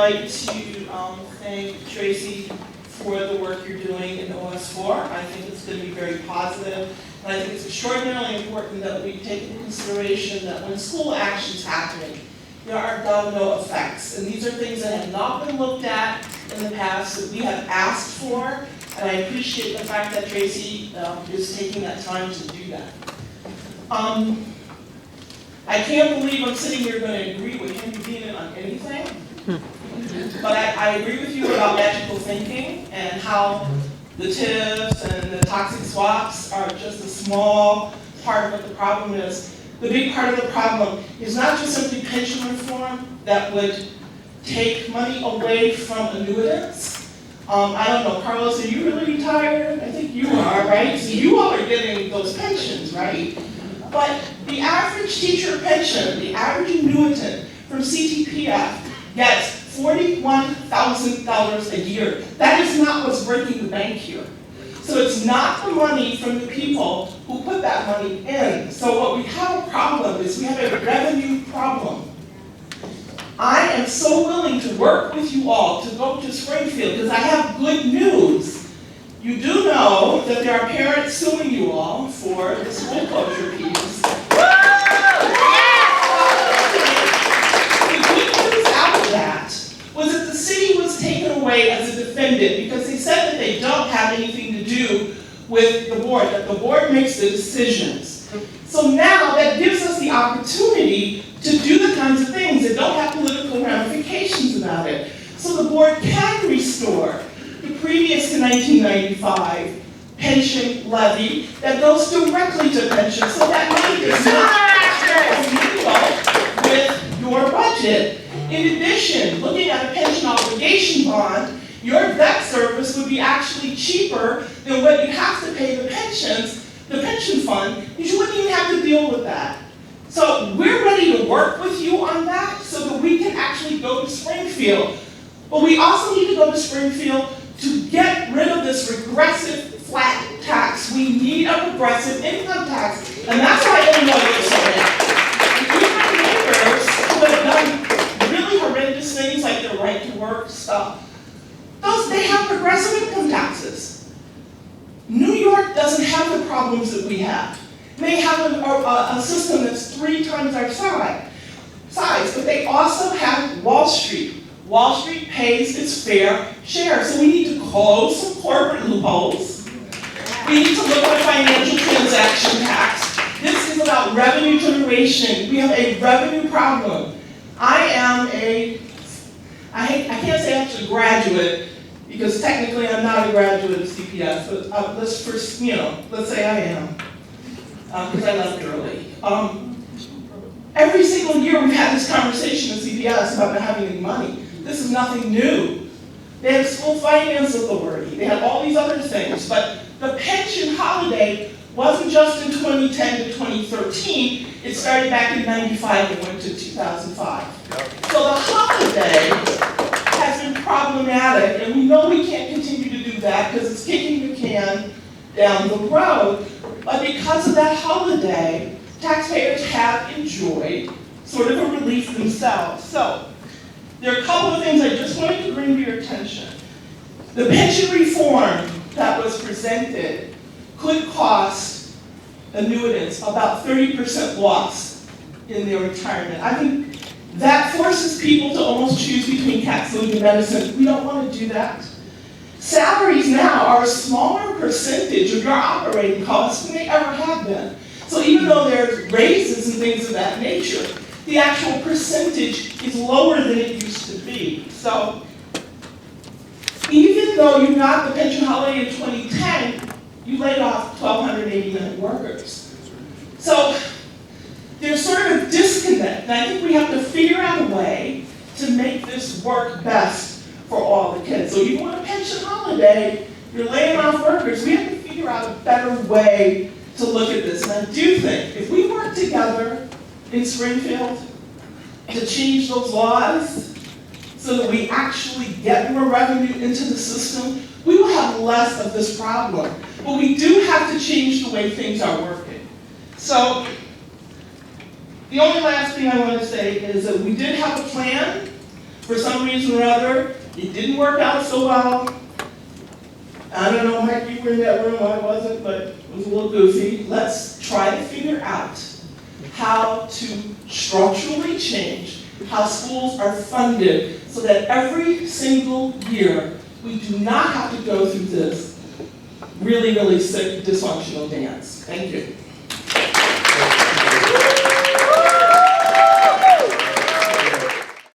like to thank Tracy for the work you're doing in OS4. I think it's going to be very positive. And I think it's extraordinarily important that we take into consideration that when school action's happening, there are domino effects. And these are things that have not been looked at in the past that we have asked for. And I appreciate the fact that Tracy is taking that time to do that. I can't believe I'm sitting here going to agree with Henry Bean on anything. But I agree with you about magical thinking and how the TIFs and the toxic swaps are just a small part of what the problem is. The big part of the problem is not just simply pension reform that would take money away from annuitants. I don't know, Carlos, are you really retired? I think you are, right? So you all are getting those pensions, right? But the average teacher pension, the average annuitant from CTPF gets $41,000 a year. That is not what's breaking the bank here. So it's not the money from the people who put that money in. So what we have a problem is we have a revenue problem. I am so willing to work with you all to go to Springfield because I have good news. You do know that there are parents suing you all for the school closure piece. The good news out of that was that the city was taken away as a defendant because they said that they don't have anything to do with the board, that the board makes the decisions. So now that gives us the opportunity to do the kinds of things that don't have political ramifications about it. So the board can restore the previous to 1995 pension levy that goes directly to pensions, so that money does not with your budget. In addition, looking at a pension obligation bond, your debt service would be actually cheaper than what you have to pay the pension fund, because you wouldn't even have to deal with that. So we're ready to work with you on that so that we can actually go to Springfield. But we also need to go to Springfield to get rid of this regressive flat tax. We need a progressive income tax. And that's why Illinois is so bad. We have neighbors who have done really horrendous things like their right to work stuff. They have progressive income taxes. New York doesn't have the problems that we have. They have a system that's 3 times our size, but they also have Wall Street. Wall Street pays its fair share, so we need to close some corporate loopholes. We need to look at a financial transaction tax. This is about revenue generation. We have a revenue problem. I can't say I'm a graduate, because technically I'm not a graduate of CPS, but let's say I am. Because I left early. Every single year we've had this conversation with CPS about not having any money. This is nothing new. They had a school finance authority. They had all these other things. But the pension holiday wasn't just in 2010 to 2013. It started back in 95 and went to 2005. So the holiday has been problematic, and we know we can't continue to do that because it's kicking the can down the road. But because of that holiday, taxpayers have enjoyed sort of a relief themselves. So there are a couple of things I just wanted to bring to your attention. The pension reform that was presented could cost annuitants about 30% loss in their retirement. I think that forces people to almost choose between cat food and medicine. We don't want to do that. Salaries now are a smaller percentage of your operating costs than they ever have been. So even though there's raises and things of that nature, the actual percentage is lower than it used to be. So even though you got the pension holiday in 2010, you laid off 1,289 workers. So there's sort of a disconnect, and I think we have to figure out a way to make this work best for all the kids. So you want a pension holiday, you're laying off workers, we have to figure out a better way to look at this. And I do think if we work together in Springfield to change those laws so that we actually get more revenue into the system, we will have less of this problem. But we do have to change the way things are working. So the only last thing I want to say is that we did have a plan For some reason or other, it didn't work out so well. I don't know, Mike, you were in that room, I wasn't, but it was a little goofy. Let's try to figure out how to structurally change how schools are funded so that every single year we do not have to go through this really, really sick, dysfunctional dance. Thank you.